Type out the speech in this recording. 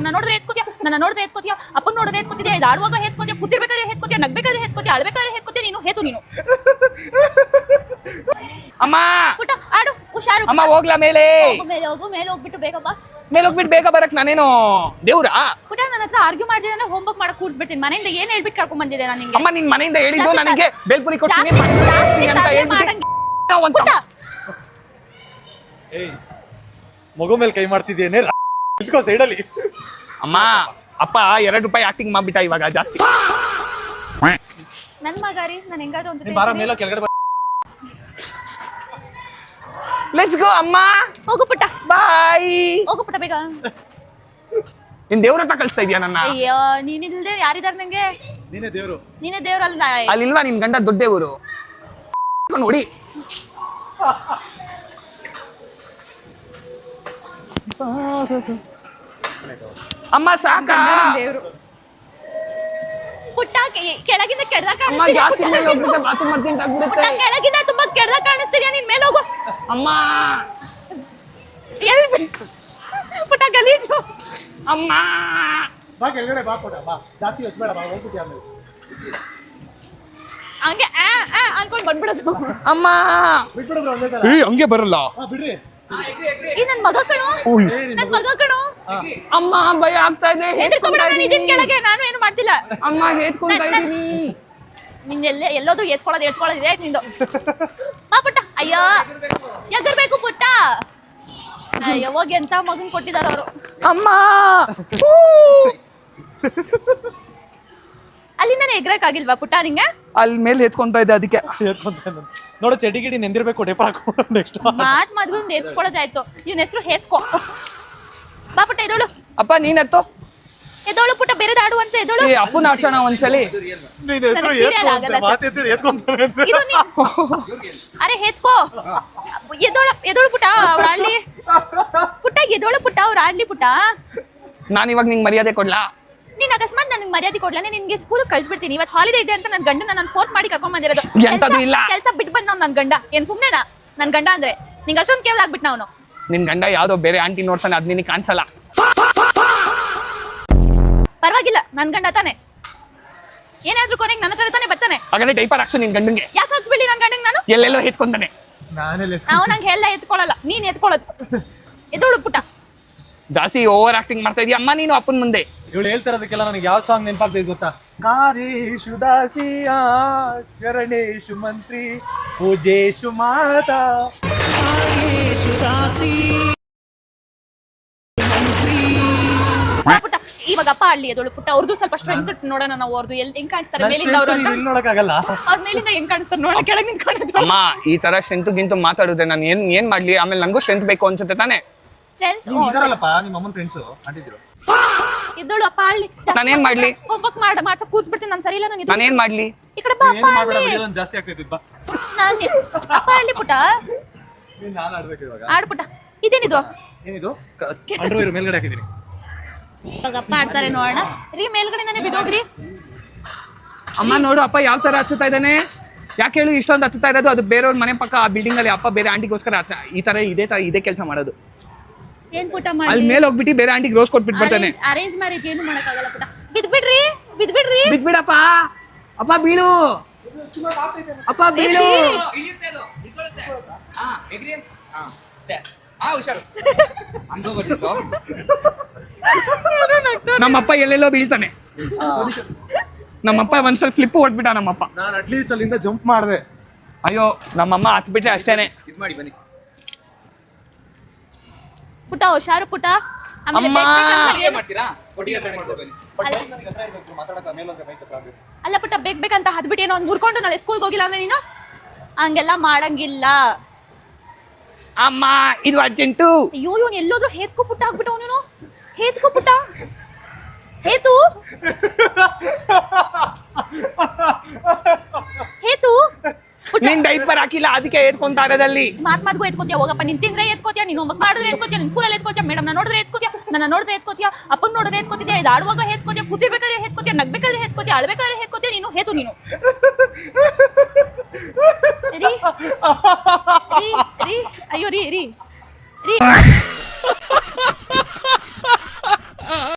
ನನ್ನ ನೋಡಿದ್ರೆ ಎತ್ಕೋತಿಯಾ ಅಪ್ಪನ ನೋಡಿದ್ರೆ ಎತ್ಕೋತಿದ್ಯಾ ಇದು ಆಡುವಾಗ ಎತ್ಕೋತಿಯಾ ಕೂತಿರ್ಬೇಕಾದ್ರೆ ಎತ್ಕೋತಿಯಾ ನಗ್ಬೇಕಾದ್ರೆ ಎತ್ಕೋತಿಯಾ ಅಳ್ಬೇಕಾದ್ರೆ ಎತ್ಕೋತಿಯಾ ನೀನು ಹೇತು ನೀನು ಅಮ್ಮ ಪುಟ್ಟ ಆಡು ಹುಷಾರು ಅಮ್ಮ ಹೋಗ್ಲಾ ಮೇಲೆ ಮೇಲೆ ಹೋಗ್ಬಿಟ್ಟು ಬೇಗ ಬಾ ಮೇಲೆ ಹೋಗ್ಬಿಟ್ಟು ಬೇಗ ಬರಕ್ ನಾನೇನು ದೇವ್ರಾ ಪುಟ್ಟ ನನ್ನ ಹತ್ರ ಆರ್ಗ್ಯೂ ಮಾಡಿದ್ರೆ ಹೋಮ್ವರ್ಕ್ ಮಾಡಕ್ ಕೂರ್ಸ್ಬಿಡ್ತೀನಿ ಮನೆಯಿಂದ ಏನ್ ಹೇಳ್ಬಿಟ್ಟು ಕರ್ಕೊಂಡ್ ಬಂದಿದೆ ನಾನು ನಿಂಗೆ ಅಮ್ಮ ನಿನ್ ಮನೆಯಿಂದ ಹೇಳಿದ್ದು ನನಗೆ ಬೇಲ್ಪುರಿ ಕೊಡ್ತೀನಿ ಅಂತ ಹೇಳ್ಬಿಟ್ಟು ಏಯ್ ಮಗು ಮೇಲೆ ಕೈ ಮಾಡ್ತಿದ್ದೇನೆ ಇಟ್ಕೋ ಸೈಡಲ್ಲಿ ಅಮ್ಮ ಅಪ್ಪ ₹2 ಆಕ್ಟಿಂಗ್ ಮಾಡ್ಬಿಟ್ಟ ಇವಾಗ ಜಾಸ್ತಿ ನನ್ ಮಗಾರಿ ನಾನು ಹೆಂಗಾದ್ರೂ ಒಂದು ಬಾರ ಮೇಲೆ ಕೆಳಗಡೆ ಲೆಟ್ಸ್ ಗೋ ಅಮ್ಮ ಹೋಗು ಪುಟ್ಟ ಬಾಯ್ ಹೋಗು ಪುಟ್ಟ ಬೇಗ ನಿನ್ ದೇವ್ರ ಹತ್ರ ಕಳ್ಸ್ತಾ ಇದೀಯ ನನ್ನ ಅಯ್ಯೋ ನೀನಿಲ್ದೆ ಯಾರಿದಾರ ನಂಗೆ ನೀನೇ ದೇವ್ರು ನೀನೇ ದೇವ್ರಲ್ಲ ಅಲ್ಲಿಲ್ವಾ ನಿನ್ ಗಂಡ ದೊಡ್ಡ ದೇವರು ನೋಡಿ ಅಮ್ಮ ಸಾಕ ದೇವ್ರು ಪುಟ್ಟ ಕೆಳಗಿಂದ ಕೆಡ್ದಾಗ ಅಮ್ಮ ಜಾಸ್ತಿ ಮೇಲೆ ಹೋಗ್ಬಿಡುತ್ತೆ ಬಾತ್ರೂಮ್ ಮಾಡ್ತೀನಿ ಪುಟ್ಟ ಕೆಳಗಿಂದ ತುಂಬಾ ಕೆಡ್ದಾಗ ಕಾಣಿಸ್ತಿದ್ಯಾ ನೀನ್ ಮೇಲೆ ಹೋಗು ಅಮ್ಮ ಎಲ್ಲಿ ಪುಟ್ಟ ಗಲೀಜು ಅಮ್ಮ ಬಾ ಕೆಳಗಡೆ ಬಾ ಕೊಡ ಬಾ ಜಾಸ್ತಿ ಹೊತ್ಬೇಡ ಬಾ ಹೋಗ್ಬಿಟ್ಟು ಆಮೇಲೆ ಹಂಗೆ ಅನ್ಕೊಂಡ್ ಬಂದ್ಬಿಡೋದು ಅಮ್ಮ ಬಿಟ್ಬಿಡಿದ್ರೆ ಒಂದೇ ಸಲ ಹಂಗೆ ಬರಲ್ಲ ಬಿಡ್ರಿ ಈ ನನ್ ಮಗ ಕಣೋ ನನ್ ಮಗ ಕಣೋ ಅಮ್ಮ ಭಯ ಆಗ್ತಾ ಇದೆ ಹೆದ್ರ್ಕೊಂಡ್ಬಿಡ ನಾನು ಇದೀನಿ ಕೆಳಗೆ ನಾನು ಏನು ಮಾಡ್ತಿಲ್ಲ ಅಮ್ಮ ಹೇತ್ಕೊಂತಾ ಇದೀನಿ ನಿನ್ ಎಲ್ಲೋದ್ರೂ ಎತ್ಕೊಳ್ಳೋದಿದೆ ನಿಂದು ಬಾ ಪುಟ್ಟ ಅಯ್ಯೋ ಎಗರ್ಬೇಕು ಪುಟ್ಟ ಅಯ್ಯೋ ಹೋಗಿ ಎಂತ ಮಗನ್ ಕೊಟ್ಟಿದಾರ ಅವರು ಅಮ್ಮ ಅಲ್ಲಿಂದಾನೆ ಎಗ್ರಕ್ಕಾಗಿಲ್ವಾ ಪುಟ್ಟ ನಿಂಗೆ ಅಲ್ಲಿ ಮೇಲೆ ಎತ್ಕೊಂತಾ ಇದೆ ಅದಕ್ಕೆ ನೋಡು ಚಟಿ ಗಿಡಿ ನೆಂದಿರ್ಬೇಕು ಟೇಪರ್ ಹಾಕೊಂಡು ನೆಕ್ಸ್ಟ್ ಮಾತ್ಗೊಂಡು ಎತ್ಕೊಳ್ಳೋದಾಯ್ತು ಇವನ್ ಹೆಸರು ಹೇತ್ಕೋ ಬಾ ಪುಟ್ಟ ಎದೋಳು ಅಪ್ಪ ನೀನ್ ಎತ್ತೋ ಎದೋಳು ಪುಟ್ಟ ಬೇರೆದು ಆಡುವಂತ ಎದೋಳು ಏ ಅಪ್ಪನ ಆಡ್ಸೋಣ ಒಂದ್ಸಲಿ ನೀನ್ ಹೆಸರು ನನಗೆ serial ಆಗಲ್ಲ ಸರ್. ಮಾತೆತ್ತಿರ ಎತ್ಕೊಂತಾರೆ ಇದು ಅರೆ ಹೇತ್ಕೋ ಎದೋಳು ಪುಟ್ಟ ಅವ್ರ ಆಡ್ಲಿ ಪುಟ್ಟ ಎದೋಳು ಪುಟ್ಟ ಅವ್ರ ಆಡ್ಲಿ ಪುಟ್ಟ ನಾನು ಇವಾಗ ನಿಂಗೆ ಮರ್ಯಾದೆ ಕೊಡ್ಲಾ ನೀನ್ ಅಕಸ್ಮಾತ್ ನನಗೆ ಮರ್ಯಾದೆ ಕೊಡ್ಲಾನೆ ನಿನ್ಗೆ ಸ್ಕೂಲ್ ಕಳ್ಸ್ಬಿಡ್ತೀನಿ ಇವತ್ತು ಹಾಲಿಡೇ ಇದೆ ಅಂತ ನನ್ನ ಗಂಡ ನಾನು ಫೋರ್ಸ್ ಮಾಡಿ ಕರ್ಕೊಂಡ್ ಬಂದಿರೋದು ಎಂತದು ಇಲ್ಲ. ಕೆಲಸ ಬಿಟ್ಟು ಬಂದ್ ನನ್ ಗಂಡ ಏನ್ ಸುಮ್ನೆನಾ ನನ್ ಗಂಡ ಅಂದ್ರೆ ನಿಂಗೆ ಅಷ್ಟೊಂದು ಕೇವಲ ಆಗ್ಬಿಟ್ಟ ಅವನು ನಿನ್ ಗಂಡ ಯಾವ್ದೋ ಬೇರೆ ಆಂಟಿ ನೋಡ್ತಾನೆ ಅದ್ ನಿನಗೆ ಕಾಣಿಸಲ್ಲ ಪರವಾಗಿಲ್ಲ ನನ್ ಗಂಡ ತಾನೆ ಏನಾದ್ರೂ ಕೊನೆಗೆ ನನ್ನ ಹತ್ರ ತಾನೆ ಬರ್ತಾನೆ ಹಾಗಾದ್ರೆ ಡೈಪರ್ ಹಾಕ್ಸು ನಿನ್ ಗಂಡಂಗೆ ಯಾಕೆ ಹಾಕ್ಸ್ಬಿಡ್ಲಿ ನನ್ ಗಂಡಂಗೆ ನಾನು ಎಲ್ಲೆಲ್ಲೋ ಎತ್ಕೊಂತಾನೆ ನಾನೆಲ್ಲ ನಾವು ನಂಗೆ ಎಲ್ಲ ಎತ್ಕೊಳ್ಳಲ್ಲ ನೀನ್ ಎತ್ಕೊಳ್ಳೋದು ಎದೋಳು ಪುಟ್ಟ ಜಾಸ್ತಿ ಓವರ್ ಆಕ್ಟಿಂಗ್ ಮಾಡ್ತಾ ಇದೀಯ ಅಮ್ಮ ನೀನು ಅಪ್ಪನ ಮುಂದೆ ಇವಳು ಹೇಳ್ತಿರೋದಕ್ಕೆಲ್ಲ ನನಗೆ ಯಾವ ಸಾಂಗ್ ನೆನಪಾಗ್ತದೆ ಗೊತ್ತಾ ಕಾರೇಶು ದಾಸಿಯಾ ಶರಣೇಶು ಮಂತ್ರಿ ಪೂಜೇಶು ಮಾತಾ ಪುಟ್ಟ ಇವಾಗ ಅಪ್ಪ ಆಡ್ಲಿ ಎದೋಳು ಪುಟ್ಟ ಅವ್ರದ್ದು ಸ್ವಲ್ಪ ಸ್ಟ್ರೆಂತ್ ನೋಡೋಣ ನಾವು ಅವ್ರದ್ದು ಎಲ್ಲಿ ಹೆಂಗ್ ಕಾಣಿಸ್ತಾರೆ ಮೇಲಿಂದ ಅವ್ರು ಅಂತ ಇಲ್ಲಿ ನೋಡಕ್ಕಾಗಲ್ಲ ಅವ್ರ ಮೇಲಿಂದ ಹೆಂಗ್ ಕಾಣಿಸ್ತಾರೆ ನೋಡ ಕೆಳಗೆ ನಿಂತ್ಕೊಂಡು ಅಮ್ಮ ಈ ತರ ಸ್ಟ್ರೆಂತ್ ಗಿಂತು ಮಾತಾಡಿದ್ರೆ ನಾನು ಏನ್ ಮಾಡ್ಲಿ ಆಮೇಲೆ ನಂಗೂ ಸ್ಟ್ರೆಂತ್ ಬೇಕು ಅನ್ಸುತ್ತೆ ತಾನೆ ಸ್ಟ್ರೆಂತ್ ನೀನ್ ಇದಾರಲ್ಲಪ್ಪ ನಿಮ್ಮ ಅಮ್ಮನ ಫ್ರೆಂಡ್ಸು ಅಂಟಿದ್ರು ಇದ್ದೋಳು ಅಪ್ಪ ಆಡ್ಲಿ ನಾನೇನ್ ಮಾಡ್ಲಿ ಹೋಮ್ವರ್ಕ್ ಮಾಡ್ಸಕ್ ಕೂರ್ಸ್ಬಿಡ್ತೀನಿ ನಾನು ಸರಿ ಇಲ್ಲ ನಾನು ನಾನೇನ್ ಮಾಡ್ಲಿ ಈ ಕಡೆ ಬಾ ಅಪ್ಪ ಏನು ಮಾಡ್ಬೇಡ ಆಡ್ಲಿ ವಿಡಿಯೋ ಜಾಸ್ತಿ ಆಗ್ತೈತಿ ಬಾ ನಾನು ಅಪ್ಪ ಆಡ್ಲಿ ಪುಟ್ಟ ನೀನ್ ನಾನು ಆಡ್ಬೇಕು ಇವಾಗ ಆಡು ಪುಟ್ಟ ಇದೇನಿದು ಏನಿದು ಅಂಡರ್ವೇರ್ ಮೇಲ್ಗಡೆ ಹಾಕಿದೀನಿ ಇವಾಗ ಅಪ್ಪ ಆಡ್ತಾರೆ ನೋಡೋಣ ರೀ ಮೇಲ್ಗಡೆನೇ ಬಿದೋಗ್ರಿ ಅಮ್ಮ ನೋಡು ಅಪ್ಪ ಯಾವ ತರ ಹಚ್ಚುತ್ತಾ ಇದ್ದಾನೆ ಯಾಕೆ ಹೇಳು ಇಷ್ಟೊಂದು ಹತ್ತುತ್ತಾ ಇರೋದು ಅದು ಬೇರೆಯವ್ರ ಮನೆ ಪಕ್ಕ ಆ ಬಿಲ್ಡಿಂಗ್ ಅಲ್ಲಿ ಅಪ್ಪ ಬೇರೆ ಆಂಟಿಗೋಸ್ಕರ ಈ ತರ ಇದೇ ಕೆಲಸ ಮಾಡೋದು ಏನ್ ಪುಟ್ಟ ಅಲ್ಲಿ ಮಾಡಿ ಮೇಲೆ ಹೋಗ್ಬಿಟ್ಟು ಬೇರೆ ಆಂಟಿಗೆ ರೋಸ್ ಕೊಟ್ಬಿಟ್ಟು ಬರ್ತಾನೆ ಅರೇಂಜ್ ಮ್ಯಾರೇಜ್ ಏನು ಮಾಡಕ್ಕಾಗಲ್ಲ ಪುಟ್ಟ ಬಿದ್ಬಿಡ್ರಿ ಬಿದ್ಬಿಡಪ್ಪ ಅಪ್ಪ ಬೀಳು ಅಪ್ಪ ಬೀಳು ನಮ್ಮಪ್ಪ ಎಲ್ಲೆಲ್ಲೋ ಬೀಳ್ತಾನೆ ನಮ್ಮಪ್ಪ ಒಂದ್ಸಲ ಸ್ಲಿಪ್ ಹೊಡ್ಬಿಟ್ಟ ನಮ್ಮಪ್ಪ ನಾನು ಅಟ್ಲೀಸ್ಟ್ ಅಲ್ಲಿಂದ ಜಂಪ್ ಮಾಡಿದೆ ಅಯ್ಯೋ ನಮ್ಮಮ್ಮ ಹತ್ಬಿಟ್ರೆ ಅಷ್ಟೇನೆ ಪುಟ್ಟ ಹುಷಾರು ಪುಟ್ಟ ಆಮೇಲೆ ಅಮ್ಮ. ಅಲ್ಲ ಪುಟ್ಟ ಬೇಕಂತ ಹದ್ಬಿಟ್ಟು ಏನೋ ಒಂದು ಮುರ್ಕೊಂಡು ನಾಳೆ ಸ್ಕೂಲ್ಗೆ ಹೋಗಿಲ್ಲ ಅಂದ್ರೆ ನೀನು ಹಂಗೆಲ್ಲ ಮಾಡಂಗಿಲ್ಲ ಅಮ್ಮ ಇದು ಅರ್ಜೆಂಟು ಅಯ್ಯೋ ಇವನು ಎಲ್ಲೋದ್ರೂ ಹೇತ್ಕೋ ಪುಟ್ಟ ಆಗ್ಬಿಟ್ಟು ಅವನು ಹೇತ್ಕೋ ಪುಟ್ಟ ಹೇತು ಹೇತು ನೀನ್ ಡೈಪರ್ ಹಾಕಿಲ್ಲ ಅದಕ್ಕೆ ಎತ್ಕೊಂತಾ ಇರೋದಲ್ಲಿ ಮಾತ್ಗೂ ಎತ್ಕೋತಿಯಾ ಹೋಗಪ್ಪ ನಿನ್ ತಿಂದ್ರೆ ಎತ್ಕೋತಿಯಾ ನೀನು ಹೋಗ್ಬೇಕು ಮಾಡಿದ್ರೆ ಎತ್ಕೋತಿಯಾ ನಿನ್ ಸ್ಕೂಲಲ್ಲಿ ಎತ್ಕೋತಿಯಾ ಮೇಡಮ್ ನೋಡಿದ್ರೆ ಎತ್ಕೋತಿಯಾ ನನ್ನ ನೋಡಿದ್ರೆ ಎತ್ಕೋತಿಯಾ ಅಪ್ಪನ ನೋಡಿದ್ರೆ ಎತ್ಕೋತಿದ್ಯಾ ಇದು ಆಡುವಾಗ ಎತ್ಕೋತಿಯಾ ಕೂತಿರ್ಬೇಕಾದ್ರೆ ಎತ್ಕೋತಿಯಾ ನಗ್ಬೇಕಾದ್ರೆ ಎತ್ಕೋತಿಯಾ ಅಳ್ಬೇಕಾದ್ರೆ ಎತ್ಕೋತಿಯಾ ನೀನು ಹೇತು ನೀನು ರೀ ರೀ ರೀ ಅಯ್ಯೋ ರೀ ರೀ ರೀ